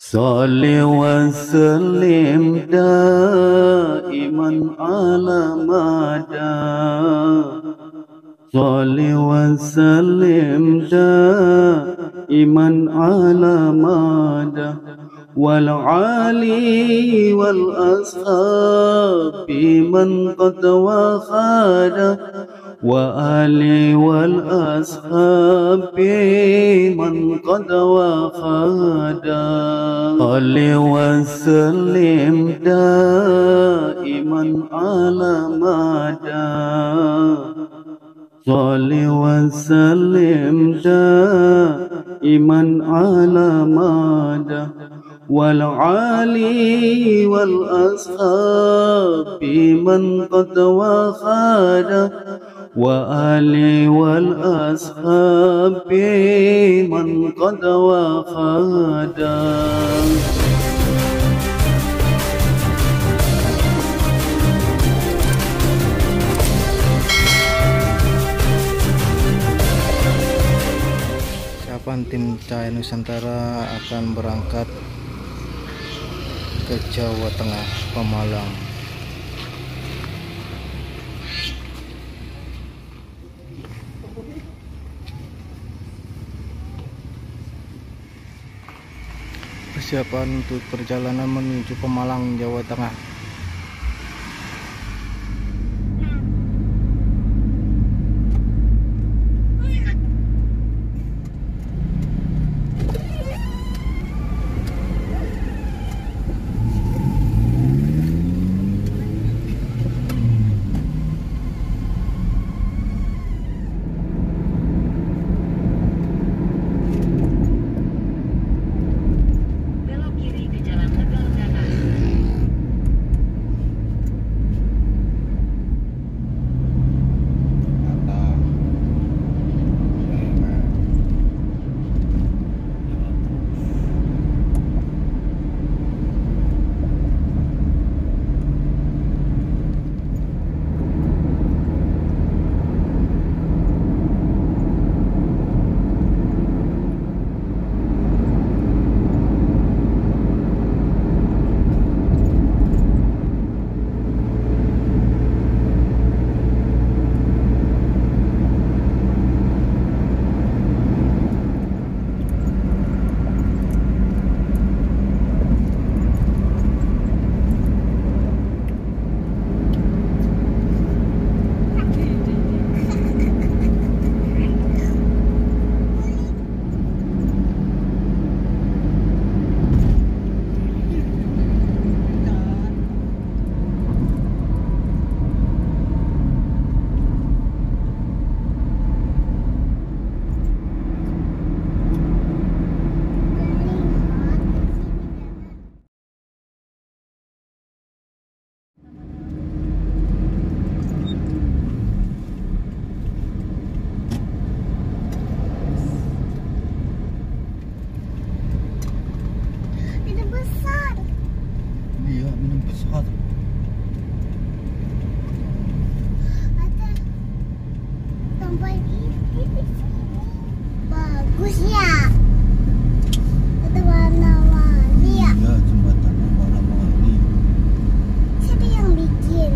Salli wa sallim daiman ala mada. Salli wa sallim daiman ala mada. Wal ali wal ashabi man qad wa khada. Wa ali wal ashabi man qad wa khada. Salli wa sallim daiman ala mada. Salli wa sallim daiman ala mada. Wal ali wal ashabi man qad wa khada. Wa ali wal ashabi man qad wa khada. Siapan tim Cahaya Nusantara akan berangkat ke Jawa Tengah, Pemalang. Persiapan untuk perjalanan menuju Pemalang, Jawa Tengah. Bagus ya. Ada warna-warni ya. Ya, jembatan warna-warni. Siapa yang bikin?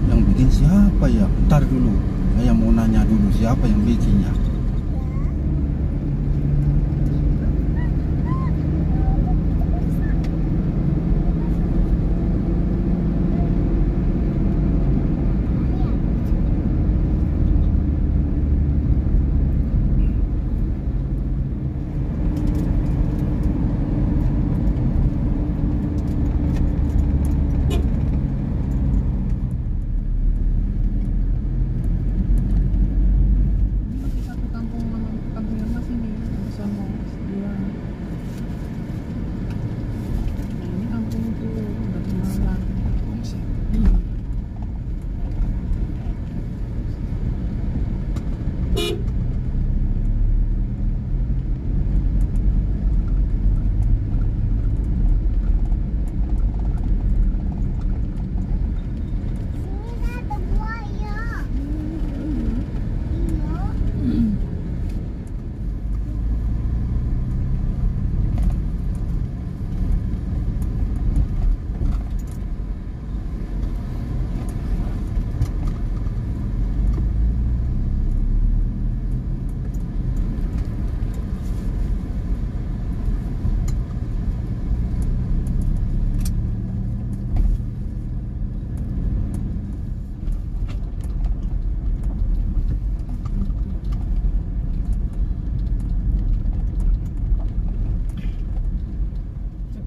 Yang bikin siapa ya? Ntar dulu. Saya mau nanya dulu siapa yang bikinnya.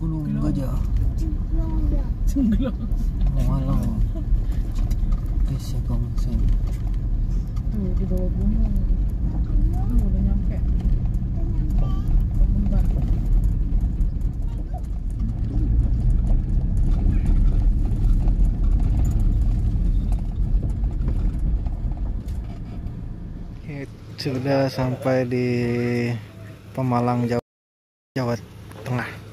Gunung Gajah. Cemplong. Cenggelam. Walau. Desa Gongseng. Tuh di bawah gunung. Udah nyampe. Kemban. Sudah sampai di Pemalang, Jawa Tengah.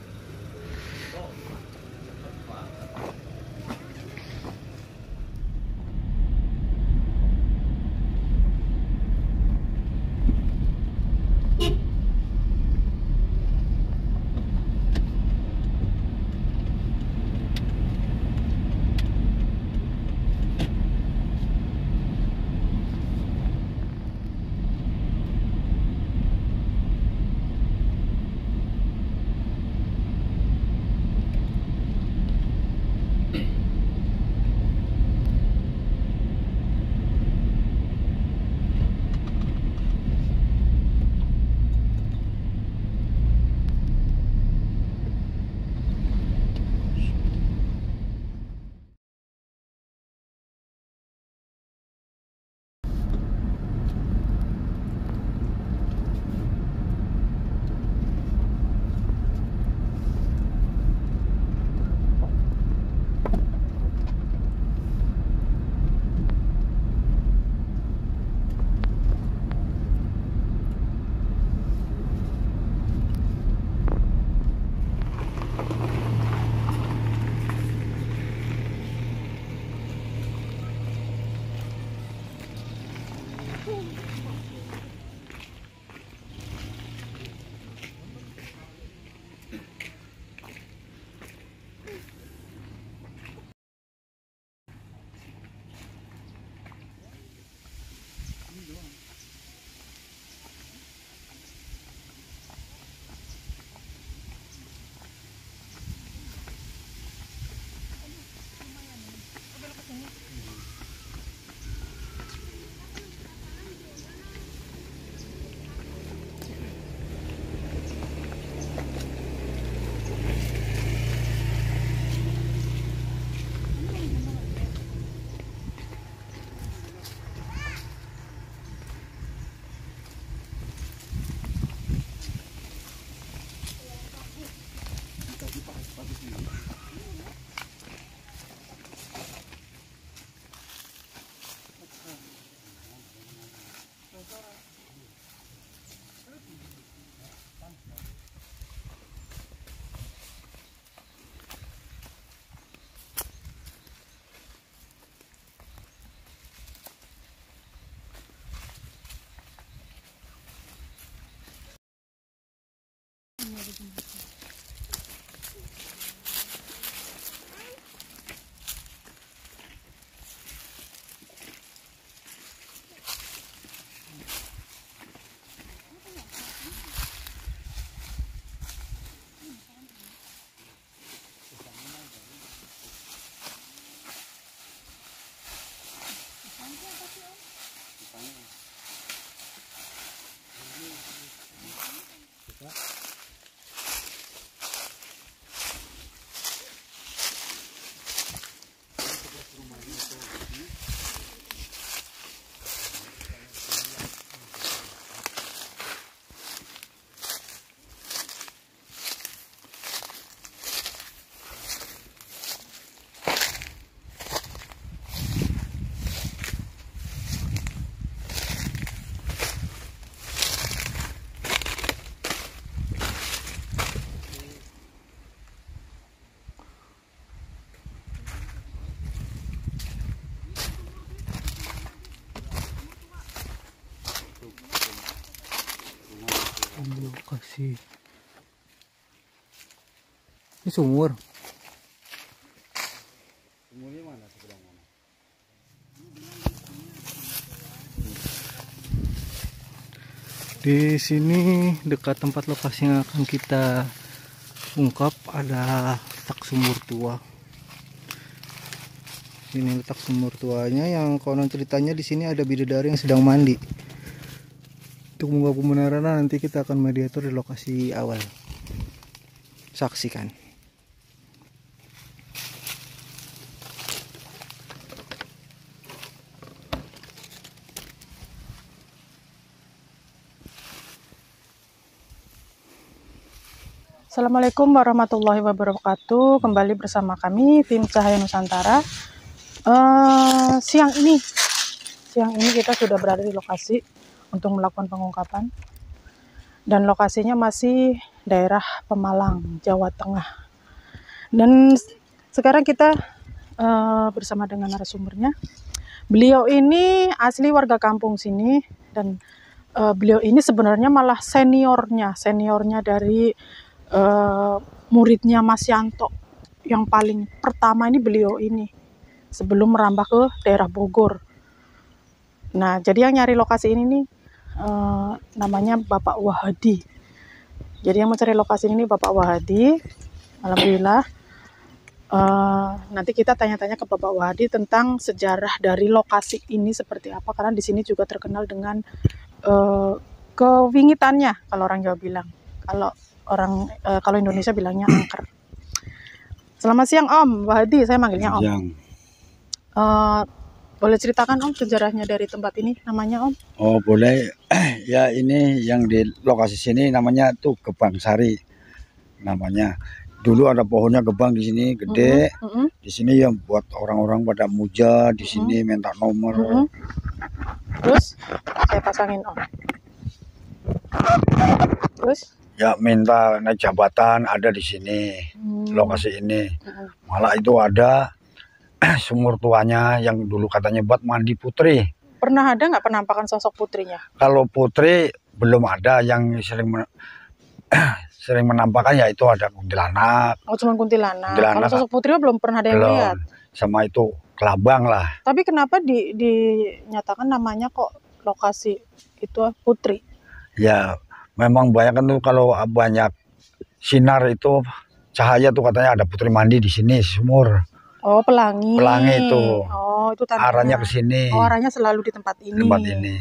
Lokasi ini sumur. Sumurnya mana sebelah mana? Di sini dekat tempat lokasi yang akan kita ungkap ada letak sumur tua. Ini letak sumur tuanya yang konon ceritanya di sini ada bidadari yang sedang mandi. Untuk mengungkap kebenaran nanti kita akan mediator di lokasi awal. Saksikan. Assalamualaikum warahmatullahi wabarakatuh. Kembali bersama kami tim Cahaya Nusantara. Siang ini kita sudah berada di lokasi untuk melakukan pengungkapan. Dan lokasinya masih daerah Pemalang, Jawa Tengah. Dan sekarang kita bersama dengan narasumbernya. Beliau ini asli warga kampung sini dan beliau ini sebenarnya malah seniornya dari muridnya Mas Yanto. Yang paling pertama ini beliau ini sebelum merambah ke daerah Bogor. Nah, jadi yang nyari lokasi ini nih namanya Bapak Wahadi. Jadi yang mencari lokasi ini Bapak Wahadi. Alhamdulillah. Nanti kita tanya-tanya ke Bapak Wahadi tentang sejarah dari lokasi ini seperti apa, karena di sini juga terkenal dengan kewingitannya kalau orang Jawa bilang. Kalau Indonesia bilangnya angker. Selamat siang Om Wahadi, saya manggilnya Om. Siang. Boleh ceritakan Om sejarahnya dari tempat ini, namanya Om? Oh boleh. Ya ini yang di lokasi sini namanya tuh Gebang Sari namanya. Dulu ada pohonnya gebang di sini gede. Di sini yang buat orang-orang pada muja di sini minta nomor. Terus saya pasangin Om. Terus? Ya minta naik jabatan ada di sini lokasi ini. Malah itu ada sumur tuanya yang dulu katanya buat mandi putri. Pernah ada nggak penampakan sosok putrinya? Kalau putri belum ada, yang sering menampakkan ya itu ada kuntilanak. Oh, cuma kuntilanak. Kalau sosok putri belum pernah ada yang lihat. Sama itu kelabang lah. Tapi kenapa dinyatakan namanya kok lokasi itu putri? Ya memang banyak kan tuh, kalau banyak sinar itu cahaya tuh katanya ada putri mandi di sini sumur. Oh, pelangi. Pelangi itu. Oh, itu tandanya. Arahnya ke sini. Oh, arahnya selalu di tempat ini. Tempat ini.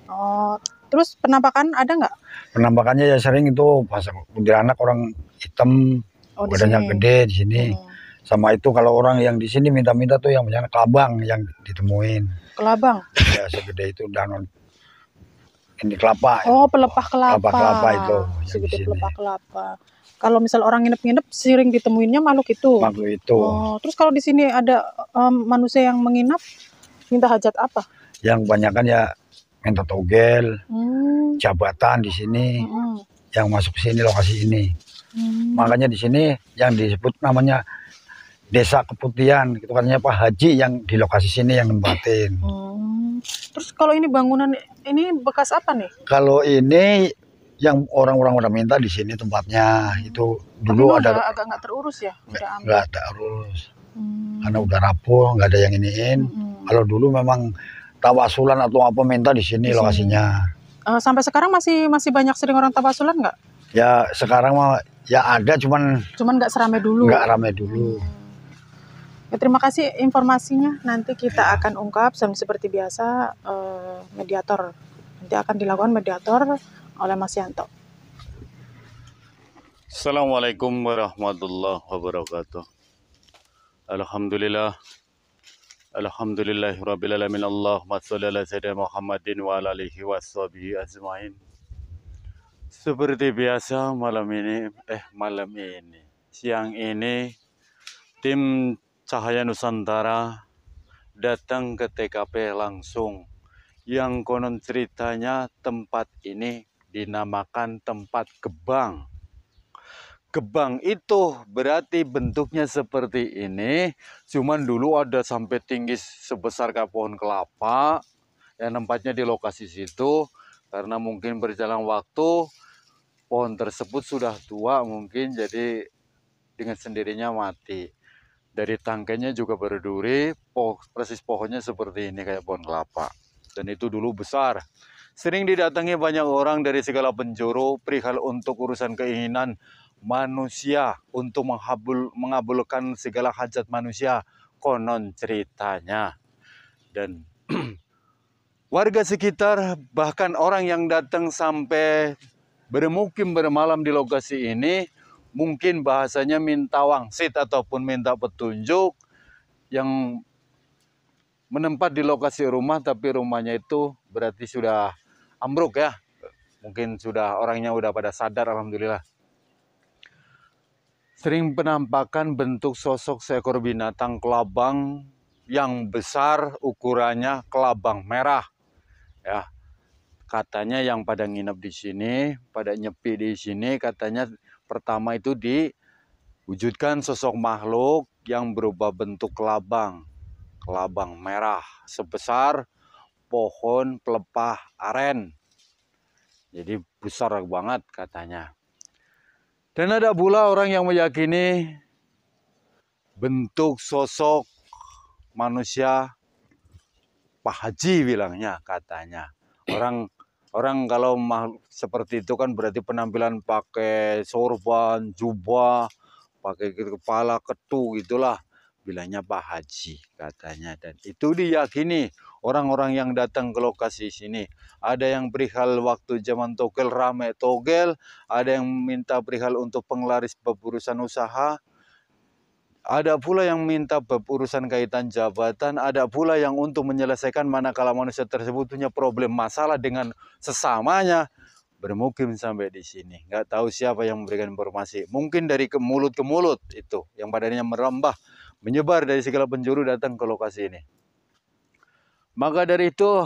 Oh, terus penampakan ada nggak? Penampakannya ya sering itu pas kuntilanak orang hitam, badannya gede di sini. Sama itu kalau orang yang di sini minta-minta tuh yang banyak kelabang yang ditemuin. Kelabang? Ya segede itu daun ini kelapa. Oh, pelepah kelapa. Kelapa itu. Segede pelepah kelapa. Kalau misal orang nginep-nginep sering ditemuinnya makhluk itu. Makhluk itu. Oh, terus kalau di sini ada manusia yang menginap, minta hajat apa? Yang banyakan ya minta togel, jabatan di sini, yang masuk ke sini lokasi ini. Makanya di sini yang disebut namanya Desa Keputihan, itu katanya Pak Haji yang di lokasi sini yang nempatin. Terus kalau ini bangunan ini bekas apa nih? Kalau ini yang orang-orang udah minta di sini tempatnya itu dulu ada agak nggak terurus ya? Nggak terurus, karena udah rapuh, nggak ada yang iniin. Kalau dulu memang tawasulan atau apa minta di sini lokasinya. Sampai sekarang masih banyak sering orang tawasulan nggak? Ya sekarang mah ya ada, cuman nggak seramai dulu. Nggak ramai dulu. Ya, terima kasih informasinya. Nanti kita akan ungkap seperti biasa mediator. Nanti akan dilakukan mediator oleh Mas Yanto. Assalamualaikum warahmatullahi wabarakatuh. Alhamdulillah. Alhamdulillahirabbil alamin. Allahumma shalli ala sayyidina Muhammadin wa ala alihi washabihi ajmain. Seperti biasa siang ini tim Cahaya Nusantara datang ke TKP langsung, yang konon ceritanya tempat ini dinamakan tempat gebang. Gebang itu berarti bentuknya seperti ini, cuman dulu ada sampai tinggi sebesar kayak pohon kelapa, yang tempatnya di lokasi situ. Karena mungkin berjalan waktu, pohon tersebut sudah tua mungkin, jadi dengan sendirinya mati. Dari tangkainya juga berduri, persis pohonnya seperti ini kayak pohon kelapa. Dan itu dulu besar. Sering didatangi banyak orang dari segala penjuru perihal untuk urusan keinginan manusia, untuk mengabulkan segala hajat manusia, konon ceritanya. Dan warga sekitar, bahkan orang yang datang sampai bermukim bermalam di lokasi ini, mungkin bahasanya minta wangsit ataupun minta petunjuk, yang menempat di lokasi rumah, tapi rumahnya itu berarti sudah ambruk ya. Mungkin sudah orangnya udah pada sadar, alhamdulillah. sering penampakan bentuk sosok seekor binatang kelabang yang besar, ukurannya kelabang merah. Ya, katanya yang pada nginep di sini, pada nyepi di sini, katanya pertama itu diwujudkan sosok makhluk yang berubah bentuk kelabang merah sebesar pohon pelepah aren. Jadi besar banget katanya. Dan ada pula orang yang meyakini bentuk sosok manusia Pak Haji bilangnya katanya. Orang kalau seperti itu kan berarti penampilan pakai sorban, jubah, pakai kepala ketu gitulah. Bilangnya Pak Haji katanya. Dan itu diyakini orang-orang yang datang ke lokasi sini. Ada yang perihal waktu zaman togel, rame togel. Ada yang minta perihal untuk penglaris berurusan usaha. Ada pula yang minta berurusan kaitan jabatan. Ada pula yang untuk menyelesaikan manakala manusia tersebut punya problem masalah dengan sesamanya. Bermukim sampai di sini. Nggak tahu siapa yang memberikan informasi. Mungkin dari mulut ke mulut itu. Yang badannya merambah. Menyebar dari segala penjuru datang ke lokasi ini. Maka dari itu,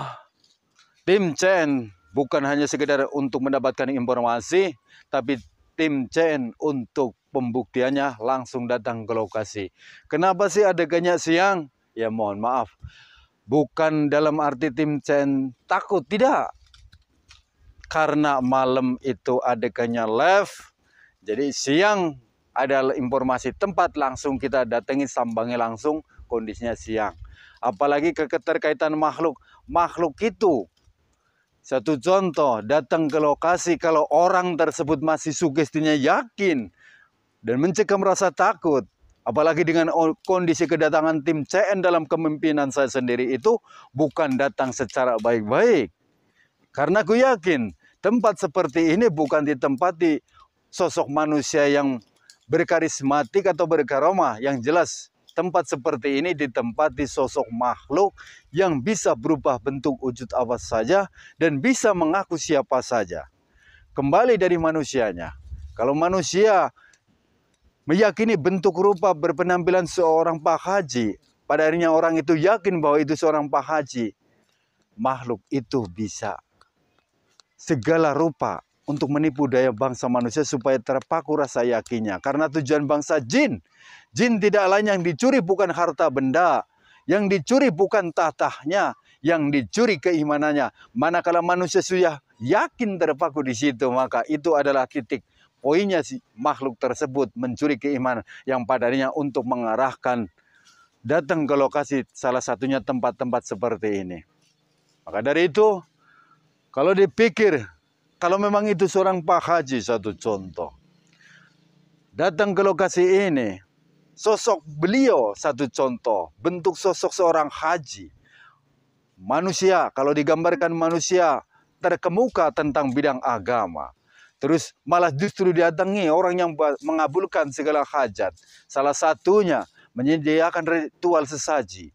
tim CN bukan hanya sekedar untuk mendapatkan informasi, tapi tim CN untuk pembuktiannya langsung datang ke lokasi. Kenapa sih adegannya siang? Ya mohon maaf. Bukan dalam arti tim CN takut, tidak. Karena malam itu adegannya live, jadi siang ada informasi tempat langsung kita datangi, sambangi langsung, kondisinya siang. Apalagi keterkaitan makhluk. Makhluk itu, satu contoh, datang ke lokasi kalau orang tersebut masih sugestinya yakin dan mencegah rasa takut. Apalagi dengan kondisi kedatangan tim CN dalam kepemimpinan saya sendiri itu bukan datang secara baik-baik. Karena aku yakin tempat seperti ini bukan ditempati sosok manusia yang berkarismatik atau berkaromah. Yang jelas tempat seperti ini ditempati sosok makhluk yang bisa berubah bentuk wujud apa saja dan bisa mengaku siapa saja. Kembali dari manusianya. Kalau manusia meyakini bentuk rupa berpenampilan seorang Pak Haji, pada akhirnya orang itu yakin bahwa itu seorang Pak Haji. Makhluk itu bisa segala rupa untuk menipu daya bangsa manusia supaya terpaku rasa yakinnya. Karena tujuan bangsa jin. Jin tidak lain yang dicuri bukan harta benda. Yang dicuri bukan tatahnya. Yang dicuri keimanannya. Manakala manusia sudah yakin terpaku di situ, maka itu adalah titik poinnya si makhluk tersebut mencuri keimanan. Yang padanya untuk mengarahkan datang ke lokasi salah satunya tempat-tempat seperti ini. Maka dari itu, kalau dipikir, kalau memang itu seorang Pak Haji, satu contoh. Datang ke lokasi ini, sosok beliau satu contoh. Bentuk sosok seorang haji. Manusia, kalau digambarkan manusia, terkemuka tentang bidang agama. Terus malah justru didatangi orang yang mengabulkan segala hajat. Salah satunya menyediakan ritual sesaji.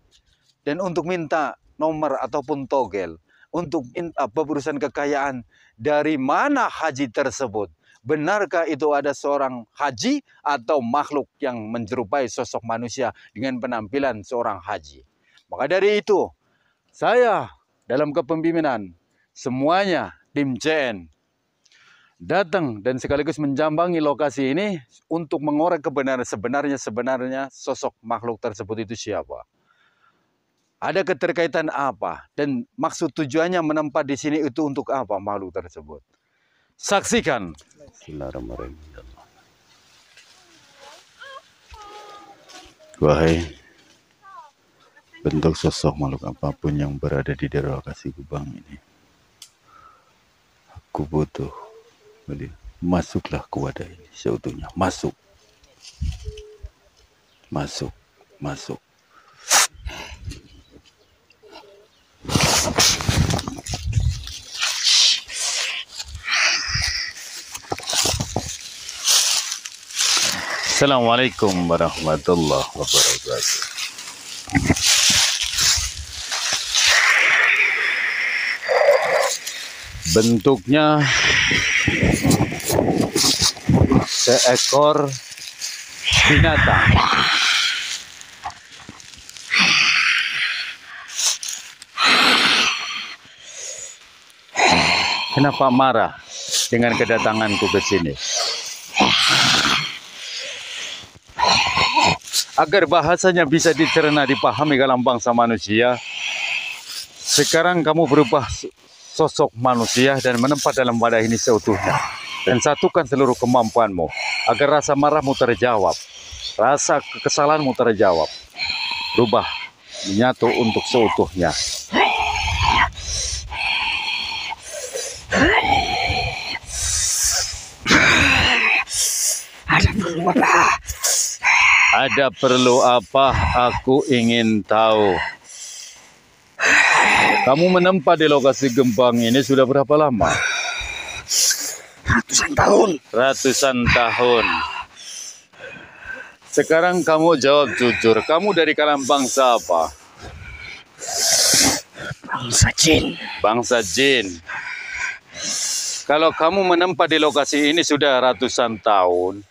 Dan untuk minta nomor ataupun togel. Untuk minta berurusan kekayaan. Dari mana haji tersebut? Benarkah itu ada seorang haji atau makhluk yang menyerupai sosok manusia dengan penampilan seorang haji? Maka dari itu, saya dalam kepemimpinan semuanya tim CN datang dan sekaligus menjambangi lokasi ini untuk mengorek kebenaran sebenarnya sosok makhluk tersebut itu siapa. Ada keterkaitan apa dan maksud tujuannya menempat di sini itu untuk apa makhluk tersebut? Saksikan. Bismillahirrahmanirrahim. Wahai bentuk sosok makhluk apapun yang berada di daerah lokasi Gebang ini, aku butuh. Masuklah ke wadah ini seutuhnya. Masuk. Masuk. Masuk. Assalamualaikum warahmatullahi wabarakatuh. Bentuknya seekor binatang. Kenapa marah dengan kedatanganku ke sini? Agar bahasanya bisa dicerna, dipahami dalam bangsa manusia, sekarang kamu berubah sosok manusia dan menempat dalam wadah ini seutuhnya. Dan satukan seluruh kemampuanmu, agar rasa marahmu terjawab, rasa kekesalanmu terjawab. Rubah, menyatu untuk seutuhnya. Ada perlu apa? Aku ingin tahu. Kamu menempat di lokasi gempang ini sudah berapa lama? Ratusan tahun. Ratusan tahun. Sekarang kamu jawab jujur. Kamu dari kalangan bangsa apa? Bangsa jin. Bangsa jin. Kalau kamu menempat di lokasi ini sudah ratusan tahun,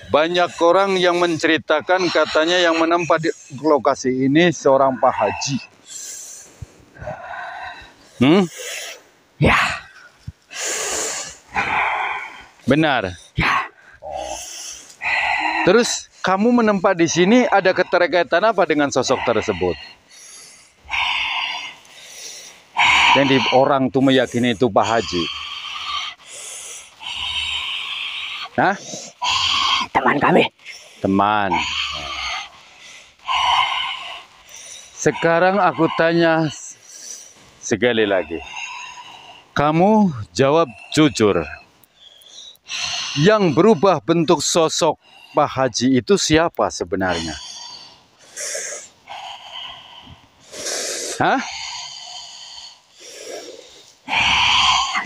banyak orang yang menceritakan katanya yang menempat di lokasi ini seorang Pak Haji. Ya. Benar. Ya. Terus kamu menempat di sini ada keterkaitan apa dengan sosok tersebut? Yang orang tuh meyakini itu Pak Haji. Hah? Teman kami. Teman. Sekarang aku tanya sekali lagi. Kamu jawab jujur. Yang berubah bentuk sosok Pak Haji itu siapa sebenarnya? Hah?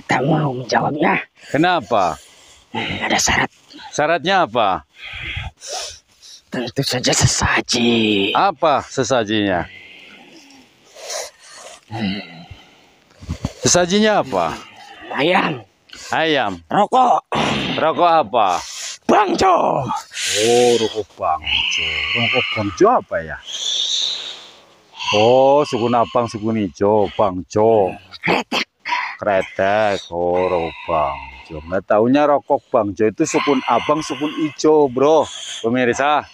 Tak mau menjawabnya. Kenapa? Ada syarat. Syaratnya apa? Tentu saja sesaji. Apa sesajinya? Sesajinya apa? Ayam. Ayam. Rokok. Rokok apa? Bangjo. Oh, rokok bangjo. Rokok bangjo apa ya? Oh, sukun abang, sukun hijau, bangjo. Kretek. Kretek. Oh, rokok bangjo. Nggak taunya rokok bangjo itu sukun abang, sukun hijau, bro. Pemirsa,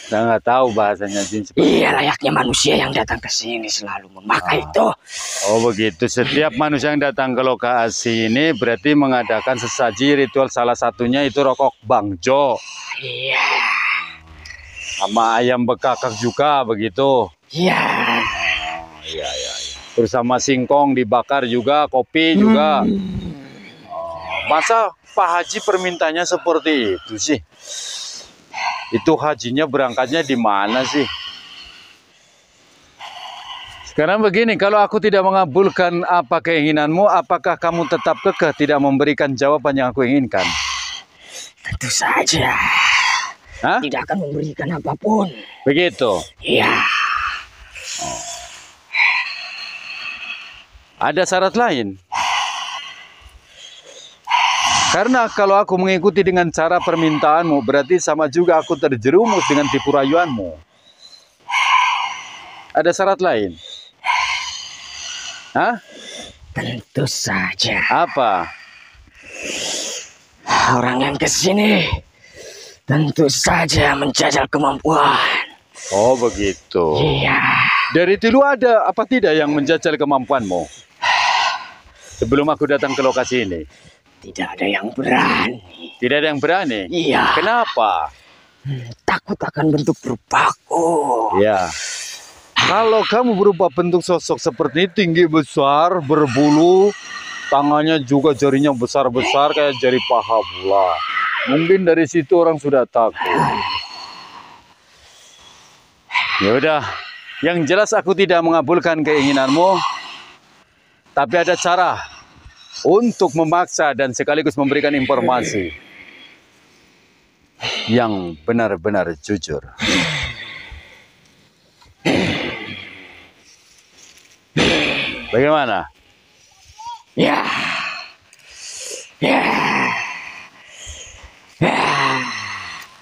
nggak tahu bahasanya jin seperti Iya, layaknya manusia yang datang ke sini selalu memakai itu. Oh begitu, setiap manusia yang datang ke lokasi ini berarti mengadakan sesaji ritual, salah satunya itu rokok bangjo. Iya. Sama ayam bekakak juga begitu. Iya. Iya. Terus sama singkong dibakar juga, kopi juga. Masa Pak Haji permintanya seperti itu sih? Itu hajinya berangkatnya di mana sih? Sekarang begini, kalau aku tidak mengabulkan apa keinginanmu, apakah kamu tetap kekeh tidak memberikan jawaban yang aku inginkan? Tentu saja. Hah? Tidak akan memberikan apapun. Begitu. Iya. Ada syarat lain. Karena kalau aku mengikuti dengan cara permintaanmu, berarti sama juga aku terjerumus dengan tipu rayuanmu. Ada syarat lain? Hah? Tentu saja. Apa? Orang yang kesini tentu saja menjajal kemampuan. Oh begitu. Iya. Dari dulu ada apa tidak yang menjajal kemampuanmu? Sebelum aku datang ke lokasi ini. Tidak ada yang berani. Tidak ada yang berani? Iya. Kenapa? Takut akan bentuk rupaku. Ya. Kalau kamu berubah bentuk sosok seperti ini, tinggi besar, berbulu, tangannya juga jarinya besar-besar kayak jari paha bola. Mungkin dari situ orang sudah takut. Ya udah, yang jelas aku tidak mengabulkan keinginanmu, tapi ada cara untuk memaksa dan sekaligus memberikan informasi yang benar-benar jujur. Bagaimana? Ya. Ya. Ya.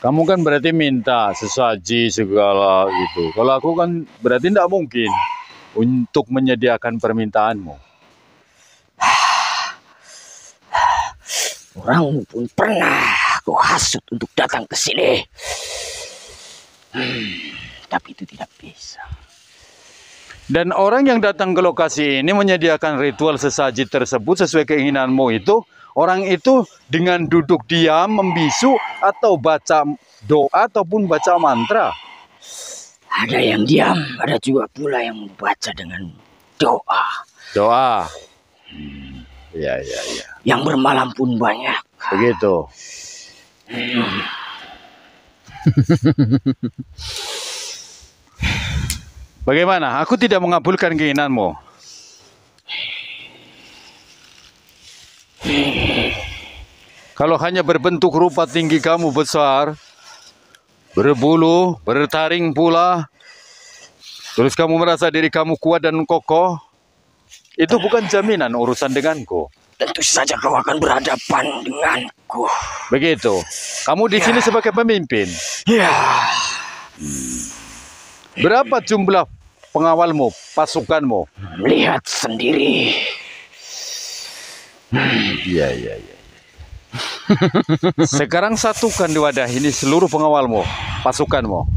Kamu kan berarti minta sesaji segala gitu. Kalau aku kan berarti tidak mungkin untuk menyediakan permintaanmu. Orang pun pernah aku hasut untuk datang ke sini. Tapi itu tidak bisa. Dan orang yang datang ke lokasi ini menyediakan ritual sesaji tersebut sesuai keinginanmu itu, orang itu dengan duduk diam, membisu, atau baca doa ataupun baca mantra. Ada yang diam, ada juga pula yang membaca dengan doa. Doa. Ya. Yang bermalam pun banyak. Begitu. Bagaimana? Aku tidak mengabulkan keinginanmu. Kalau hanya berbentuk rupa tinggi kamu besar, berbulu, bertaring pula, terus kamu merasa diri kamu kuat dan kokoh, itu bukan jaminan urusan denganku. Tentu saja kau akan berhadapan denganku. Begitu. Kamu di sini sebagai pemimpin. Ya. Berapa jumlah pengawalmu, pasukanmu? Lihat sendiri. Iya. Sekarang satukan di wadah ini seluruh pengawalmu, pasukanmu.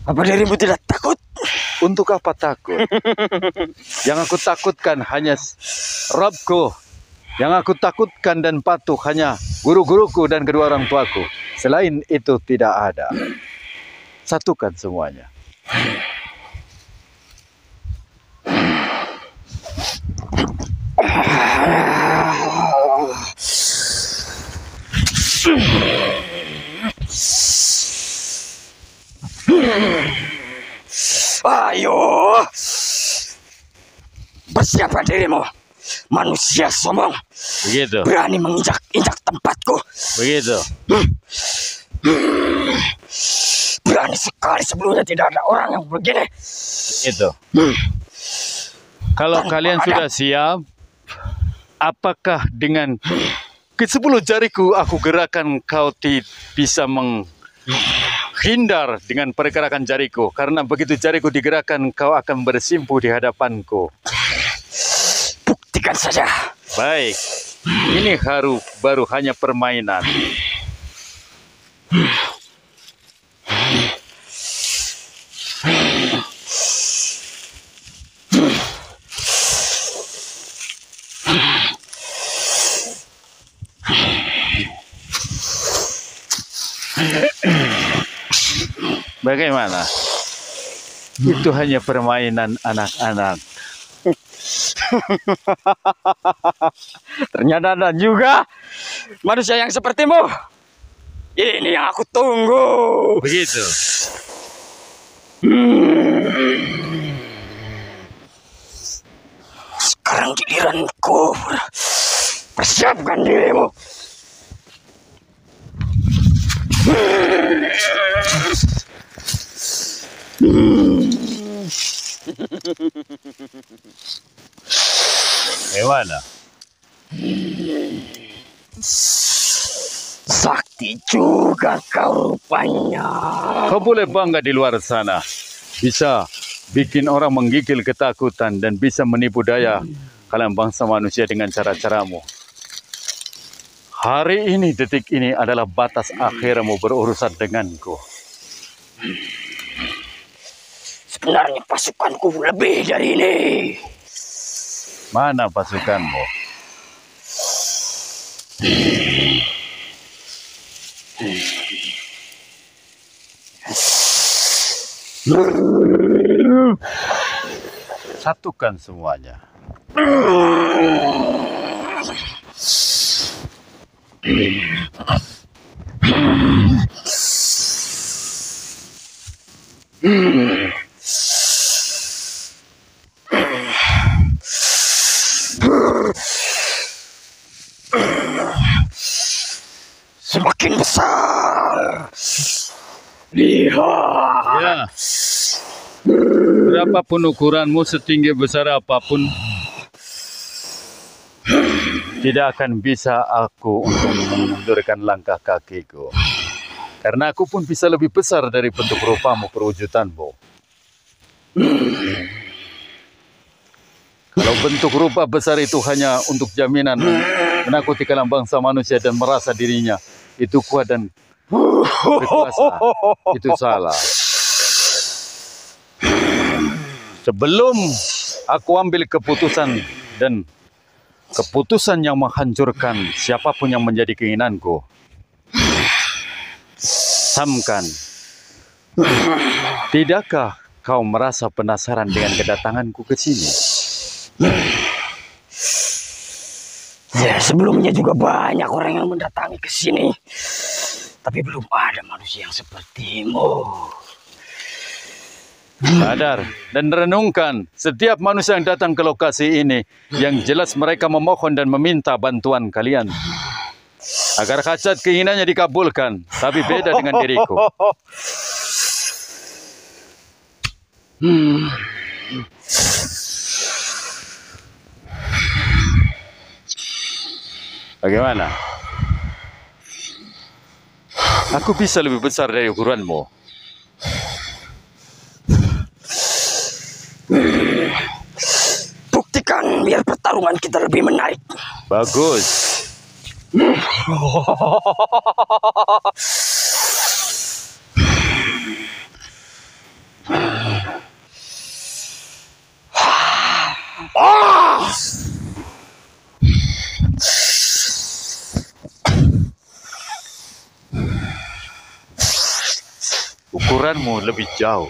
Apa dirimu tidak takut? Untuk apa takut? Yang aku takutkan hanya Rabbku. Yang aku takutkan dan patuh hanya guru-guruku dan kedua orang tuaku. Selain itu tidak ada. Satukan semuanya. Ayo, bersiapkan dirimu, manusia sombong. Begitu. Berani menginjak-injak tempatku. Begitu. Berani sekali, sebelumnya tidak ada orang yang begini. Itu. Kalau kalian sudah siap, apakah dengan ke-10 jariku aku gerakan kau bisa menghindar dengan pergerakan jariku? Karena begitu jariku digerakkan, kau akan bersimpuh di hadapanku. Buktikan saja. Baik, ini baru hanya permainan. Bagaimana? Itu hanya permainan anak-anak. Ternyata ada juga manusia yang sepertimu. Ini yang aku tunggu. Begitu. Sekarang giliranku. Persiapkan dirimu. Bagaimana? Sakti juga kau rupanya. Kau boleh bangga di luar sana. Bisa bikin orang menggigil ketakutan dan bisa menipu daya kalian bangsa manusia dengan cara-caramu. Hari ini, detik ini adalah batas akhirmu berurusan denganku. Sebenarnya pasukanku lebih dari ini. Mana pasukanmu? Satukan semuanya. Semakin besar. Lihat. Ya. Berapapun ukuranmu, setinggi besar apapun, tidak akan bisa aku untuk memundurkan langkah kakiku. Karena aku pun bisa lebih besar dari bentuk rupamu, perwujudanmu. Kalau bentuk rupa besar itu hanya untuk jaminan menakuti kalangan bangsa manusia dan merasa dirinya itu kuat dan berkuasa, itu salah. Sebelum aku ambil keputusan dan keputusan yang menghancurkan siapapun yang menjadi keinginanku, Samkan, tidakkah kau merasa penasaran dengan kedatanganku ke sini? Ya, sebelumnya juga banyak orang yang mendatangi ke sini, tapi belum ada manusia yang sepertimu. Sadar dan renungkan setiap manusia yang datang ke lokasi ini, yang jelas mereka memohon dan meminta bantuan kalian agar hajat keinginannya dikabulkan, tapi beda dengan diriku. Bagaimana? Aku bisa lebih besar dari ukuranmu. Buktikan biar pertarungan kita lebih menarik. Bagus. Ukuranmu lebih jauh.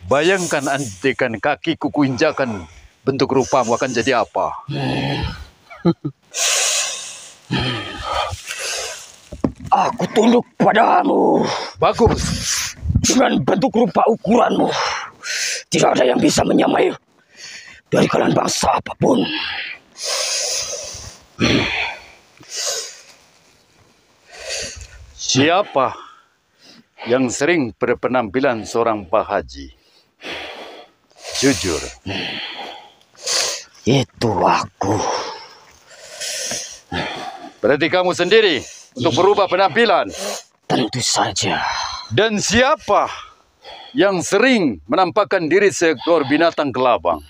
Bayangkan andaikan kakiku kuinjakan, bentuk rupamu akan jadi apa? Aku tunduk padamu. Bagus. Dengan bentuk rupa ukuranmu, tidak ada yang bisa menyamai dari kalangan bangsa apapun. Siapa yang sering berpenampilan seorang Pak Haji? Jujur. Itu aku. Berarti kamu sendiri untuk berubah penampilan. Tentu saja. Dan siapa yang sering menampakkan diri seekor binatang kelabang?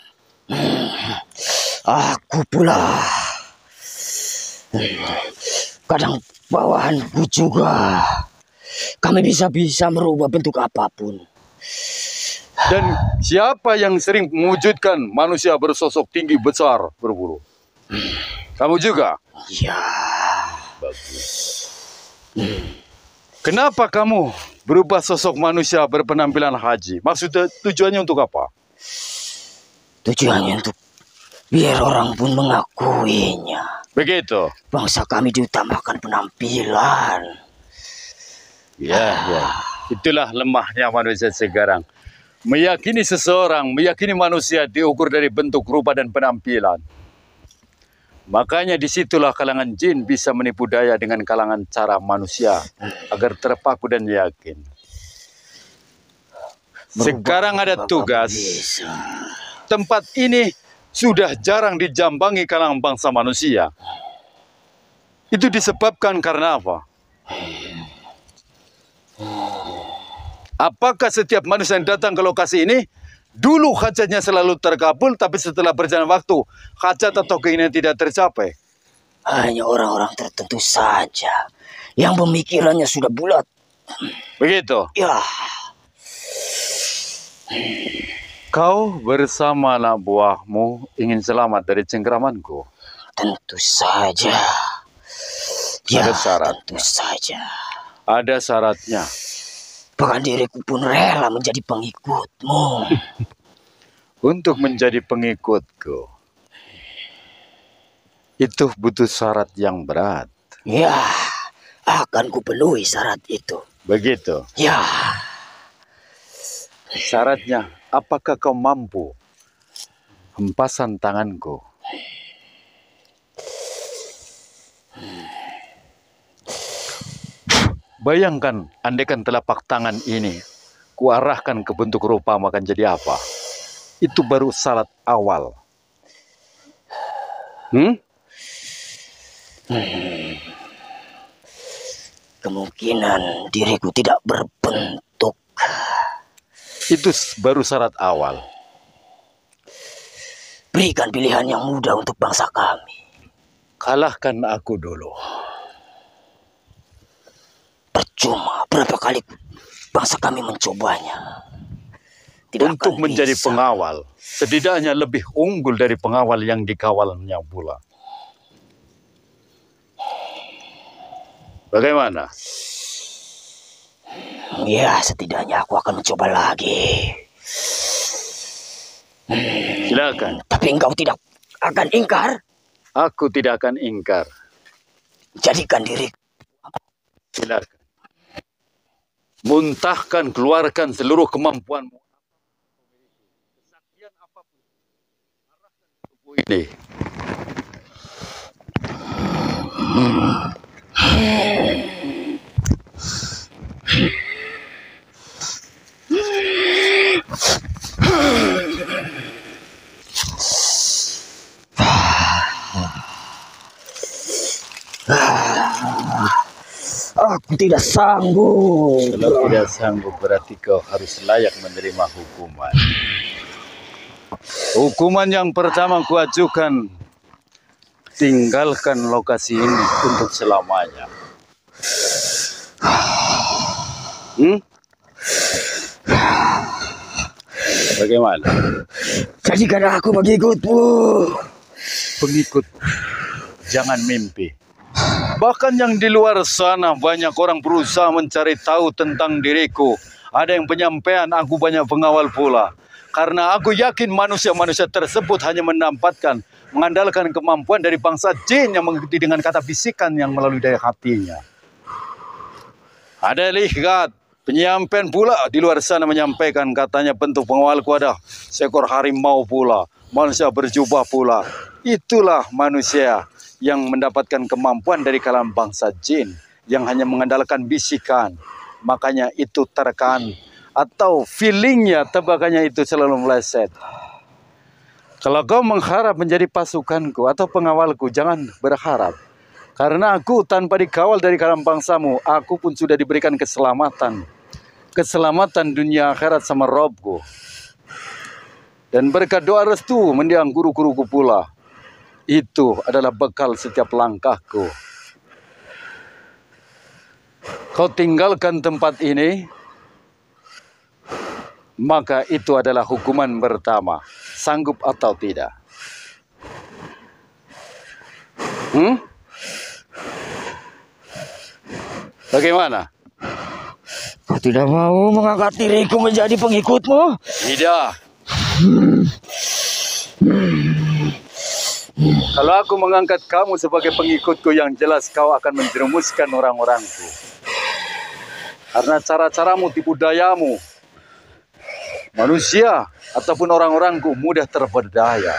Aku pula. Kadang bawahanku juga. Kami bisa-bisa merubah bentuk apapun. Dan siapa yang sering mewujudkan manusia bersosok tinggi besar berburu? Kamu juga? Ya. Bagus. Kenapa kamu berubah sosok manusia berpenampilan haji? Maksudnya tujuannya untuk apa? Tujuannya untuk biar orang pun mengakuinya. Begitu. Bangsa kami diutamakan penampilan. Ya. Itulah lemahnya manusia sekarang. Meyakini seseorang, meyakini manusia diukur dari bentuk rupa dan penampilan. Makanya disitulah kalangan jin bisa menipu daya dengan kalangan cara manusia agar terpaku dan yakin. Sekarang ada tugas. Tempat ini sudah jarang dijambangi kalangan bangsa manusia. Itu disebabkan karena apa? Apakah setiap manusia yang datang ke lokasi ini dulu hajatnya selalu terkabul, tapi setelah berjalan waktu hajat atau keinginan tidak tercapai? Hanya orang-orang tertentu saja yang pemikirannya sudah bulat. Begitu. Ya. Kau bersama anak buahmu ingin selamat dari cengkramanku? Tentu saja. Ya, Ada syaratnya. tentu saja. Ada syaratnya. Bahkan diriku pun rela menjadi pengikutmu. Untuk menjadi pengikutku, itu butuh syarat yang berat. Ya, akan kupenuhi syarat itu. Begitu. Ya. Syaratnya, apakah kau mampu hempasan tanganku? Bayangkan, andaikan telapak tangan ini kuarahkan ke bentuk rupa, akan jadi apa? Itu baru syarat awal. Kemungkinan diriku tidak berbentuk. Itu baru syarat awal. Berikan pilihan yang mudah untuk bangsa kami. Kalahkan aku dulu. Percuma, berapa kali bangsa kami mencobanya. Tidak Untuk akan menjadi bisa. pengawal, setidaknya lebih unggul dari pengawal yang dikawalnya pula. Bagaimana? Ya, setidaknya aku akan mencoba lagi. Silakan. Tapi engkau tidak akan ingkar? Aku tidak akan ingkar. Jadikan diri. Silakan. Muntahkan, keluarkan seluruh kemampuanmu. Kesaktian apapun. Arahkan tubuh ini. Aku tidak sanggup. Kalau tidak sanggup berarti kau harus layak menerima hukuman. Hukuman yang pertama kuajukan, tinggalkan lokasi ini untuk selamanya. Bagaimana? Jadikan aku pengikutmu. Pengikut, jangan mimpi. Bahkan yang di luar sana banyak orang berusaha mencari tahu tentang diriku. Ada yang penyampaian aku banyak pengawal pula. Karena aku yakin manusia-manusia tersebut hanya mengandalkan kemampuan dari bangsa jin yang mengikuti dengan kata bisikan yang melalui dari hatinya. Ada lihat, penyampaian pula di luar sana menyampaikan katanya bentuk pengawalku ada seekor harimau pula. Manusia berjubah pula. Itulah manusia yang mendapatkan kemampuan dari kalangan bangsa jin yang hanya mengandalkan bisikan. Makanya itu terkan atau feelingnya, tebakannya itu selalu meleset. Kalau kau mengharap menjadi pasukanku atau pengawalku, jangan berharap. Karena aku tanpa dikawal dari kalangan bangsamu, aku pun sudah diberikan keselamatan. Keselamatan dunia akhirat sama Robku. Dan berkat doa restu mendiang guru-guruku pula. Itu adalah bekal setiap langkahku. Kau tinggalkan tempat ini, maka itu adalah hukuman pertama. Sanggup atau tidak? Bagaimana? Kau tidak mau mengangkat diriku menjadi pengikutmu? Tidak. Kalau aku mengangkat kamu sebagai pengikutku, yang jelas kau akan menjerumuskan orang-orangku. Karena cara-caramu, tipu dayamu, manusia ataupun orang-orangku mudah terpedaya.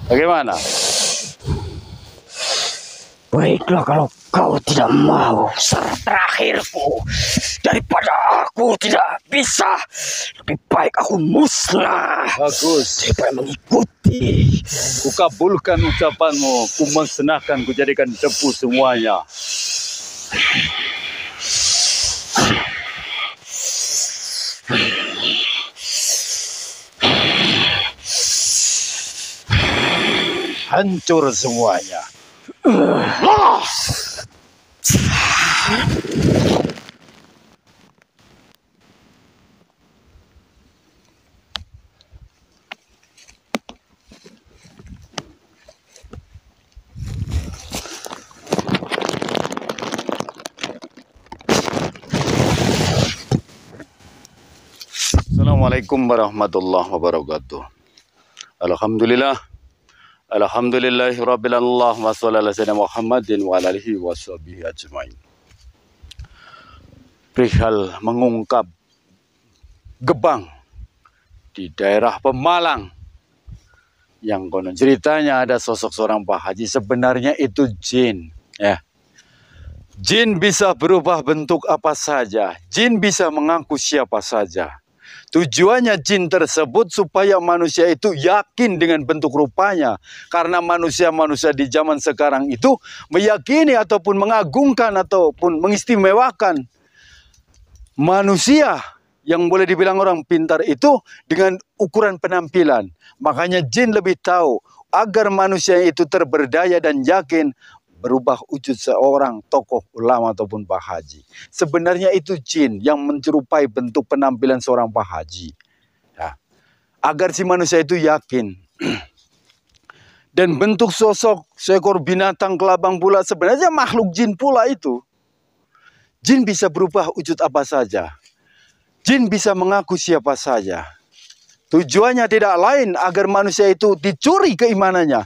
Bagaimana? Baiklah kalau kau tidak mau. Syarat terakhirku, daripada aku tidak bisa, lebih baik aku musnah. Bagus. Daripada mengikuti. Kukabulkan ucapanmu, kumusnahkan, kujadikan debu semuanya. Hancur semuanya. Assalamualaikum warahmatullahi wabarakatuh. Alhamdulillah. Alhamdulillahirabbil alamin wa sallallahu alaihi Muhammadin wa alihi washabihi ajmain. Perihal mengungkap Gebang di daerah Pemalang yang konon ceritanya ada sosok seorang Pak Haji, sebenarnya itu jin, ya. Jin bisa berubah bentuk apa saja, jin bisa mengaku siapa saja. Tujuannya jin tersebut supaya manusia itu yakin dengan bentuk rupanya. Karena manusia-manusia di zaman sekarang itu meyakini ataupun mengagungkan ataupun mengistimewakan manusia yang boleh dibilang orang pintar itu dengan ukuran penampilan. Makanya jin lebih tahu agar manusia itu terberdaya dan yakin berubah wujud seorang tokoh ulama ataupun Pak Haji. Sebenarnya itu jin yang menyerupai bentuk penampilan seorang Pak Haji. Ya. Agar si manusia itu yakin. Dan bentuk sosok seekor binatang kelabang pula sebenarnya makhluk jin pula itu. Jin bisa berubah wujud apa saja. Jin bisa mengaku siapa saja. Tujuannya tidak lain agar manusia itu dicuri keimanannya.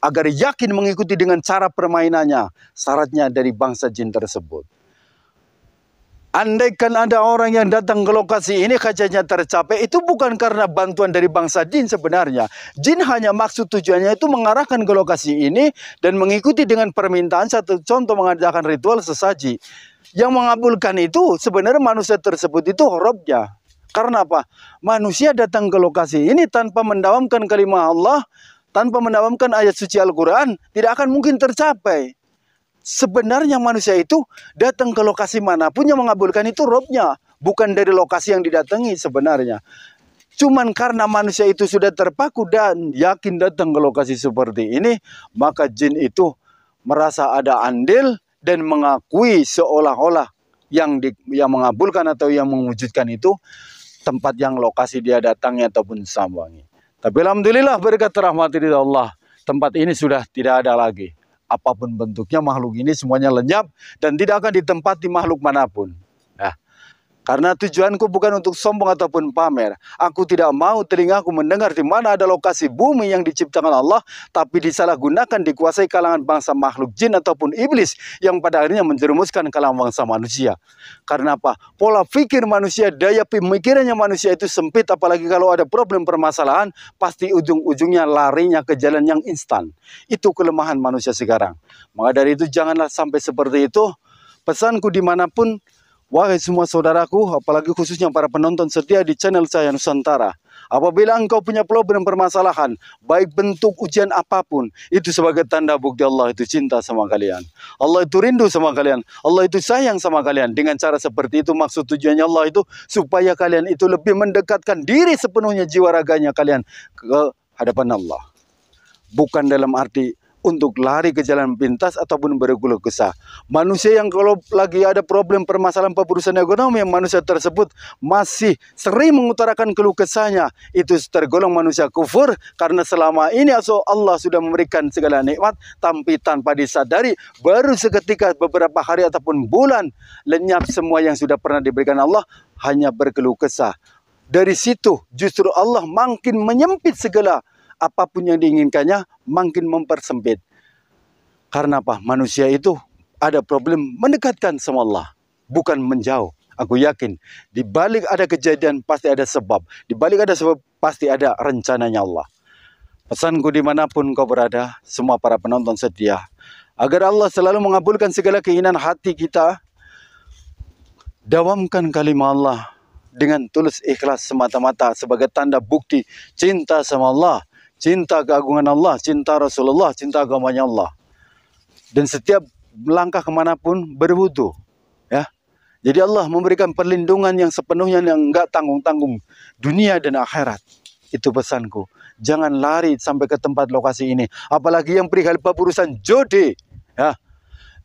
Agar yakin mengikuti dengan cara permainannya. Syaratnya dari bangsa jin tersebut. Andaikan ada orang yang datang ke lokasi ini hajatnya tercapai. Itu bukan karena bantuan dari bangsa jin sebenarnya. Jin hanya maksud tujuannya itu mengarahkan ke lokasi ini. Dan mengikuti dengan permintaan. Satu contoh mengadakan ritual sesaji. Yang mengabulkan itu sebenarnya manusia tersebut itu Robnya. Karena apa? Manusia datang ke lokasi ini tanpa mendawamkan kalimat Allah. Tanpa mendawamkan ayat suci Al-Quran, tidak akan mungkin tercapai. Sebenarnya manusia itu datang ke lokasi manapun yang mengabulkan itu Robnya. Bukan dari lokasi yang didatangi sebenarnya. Cuman karena manusia itu sudah terpaku dan yakin datang ke lokasi seperti ini, maka jin itu merasa ada andil dan mengakui seolah-olah yang mengabulkan atau yang mewujudkan itu tempat yang lokasi dia datangi ataupun sambangi. Tapi alhamdulillah berkat rahmat dari Allah, tempat ini sudah tidak ada lagi. Apapun bentuknya makhluk ini semuanya lenyap dan tidak akan ditempati makhluk manapun. Nah, karena tujuanku bukan untuk sombong ataupun pamer. Aku tidak mau telingaku mendengar di mana ada lokasi bumi yang diciptakan Allah, tapi disalahgunakan dikuasai kalangan bangsa makhluk jin ataupun iblis yang pada akhirnya menjerumuskan kalangan bangsa manusia. Karena apa? Pola pikir manusia, daya pemikirannya manusia itu sempit, apalagi kalau ada problem permasalahan, pasti ujung-ujungnya larinya ke jalan yang instan. Itu kelemahan manusia sekarang. Maka dari itu janganlah sampai seperti itu. Pesanku dimanapun, wahai semua saudaraku, apalagi khususnya para penonton setia di channel saya Nusantara. Apabila engkau punya problem permasalahan, baik bentuk ujian apapun, itu sebagai tanda bukti Allah itu cinta sama kalian. Allah itu rindu sama kalian. Allah itu sayang sama kalian. Dengan cara seperti itu maksud tujuannya Allah itu supaya kalian itu lebih mendekatkan diri sepenuhnya jiwa raganya kalian ke hadapan Allah. Bukan dalam arti untuk lari ke jalan pintas ataupun berkeluh kesah. Manusia yang kalau lagi ada problem permasalahan perusahaan ekonomi, yang manusia tersebut masih sering mengutarakan keluh kesahnya, itu tergolong manusia kufur. Karena selama ini Allah sudah memberikan segala nikmat, tapi tanpa disadari, baru seketika beberapa hari ataupun bulan, lenyap semua yang sudah pernah diberikan Allah, hanya berkeluh kesah. Dari situ justru Allah makin menyempit segala apapun yang diinginkannya, makin mempersempit. Karena apa? Manusia itu ada problem mendekatkan sama Allah, bukan menjauh. Aku yakin di balik ada kejadian pasti ada sebab. Di balik ada sebab pasti ada rencananya Allah. Pesanku dimanapun kau berada, semua para penonton setia, agar Allah selalu mengabulkan segala keinginan hati kita. Dawamkan kalimat Allah dengan tulus ikhlas semata-mata sebagai tanda bukti cinta sama Allah, cinta keagungan Allah, cinta Rasulullah, cinta agamanya Allah. Dan setiap langkah kemanapun berwudu. Ya. Jadi Allah memberikan perlindungan yang sepenuhnya yang enggak tanggung-tanggung dunia dan akhirat. Itu pesanku. Jangan lari sampai ke tempat lokasi ini. Apalagi yang perihal urusan judi. Ya.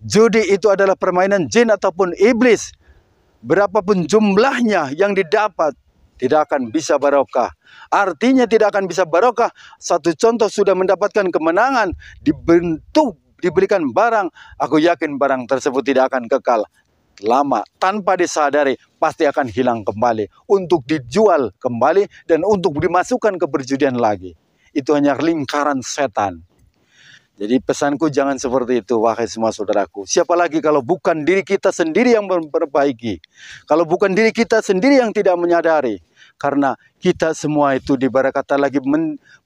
Judi itu adalah permainan jin ataupun iblis. Berapapun jumlahnya yang didapat, tidak akan bisa barokah. Artinya tidak akan bisa barokah. Satu contoh sudah mendapatkan kemenangan, diberikan barang, aku yakin barang tersebut tidak akan kekal lama. Tanpa disadari, pasti akan hilang kembali. Untuk dijual kembali dan untuk dimasukkan ke perjudian lagi. Itu hanya lingkaran setan. Jadi pesanku jangan seperti itu, wahai semua saudaraku. Siapa lagi kalau bukan diri kita sendiri yang memperbaiki. Kalau bukan diri kita sendiri yang tidak menyadari. Karena kita semua itu diibarat kata lagi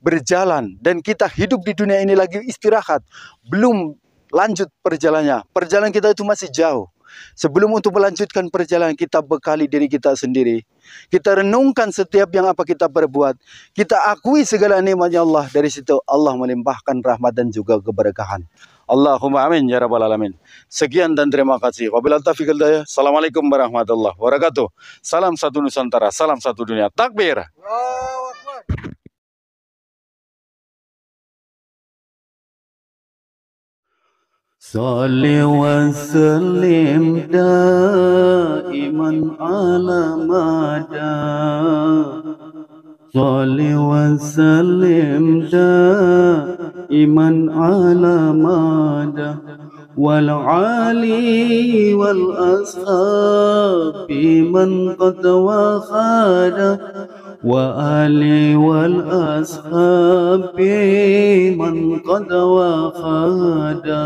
berjalan. Dan kita hidup di dunia ini lagi istirahat. Belum lanjut perjalanannya. Perjalanan kita itu masih jauh. Sebelum untuk melanjutkan perjalanan kita bekali diri kita sendiri. kita renungkan setiap yang apa kita perbuat, kita akui segala nikmatnya Allah, dari situ Allah melimpahkan rahmat dan juga keberkahan. Allahumma amin ya rabbal alamin. Sekian dan terima kasih. Wabillahi taufiq wal hidayah. Assalamualaikum warahmatullahi wabarakatuh. Salam satu Nusantara, salam satu dunia. Takbir. Salli wa sallim daiman ala mada. Salli wa sallim daiman ala mada. Wal ali wal ashabi man qad wa khada. Wa ali wal ashabi man qad wa khada.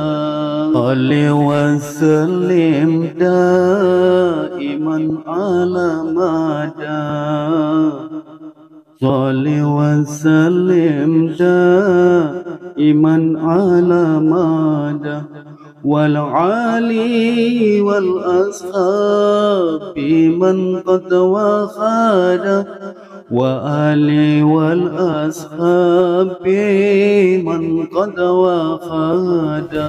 Salli wa sallim daiman ala mada. Salli wa sallim daiman ala mada. Wal ali wal ashabi man qad wa khada. Wa ali wal ashabi man qad wa khada.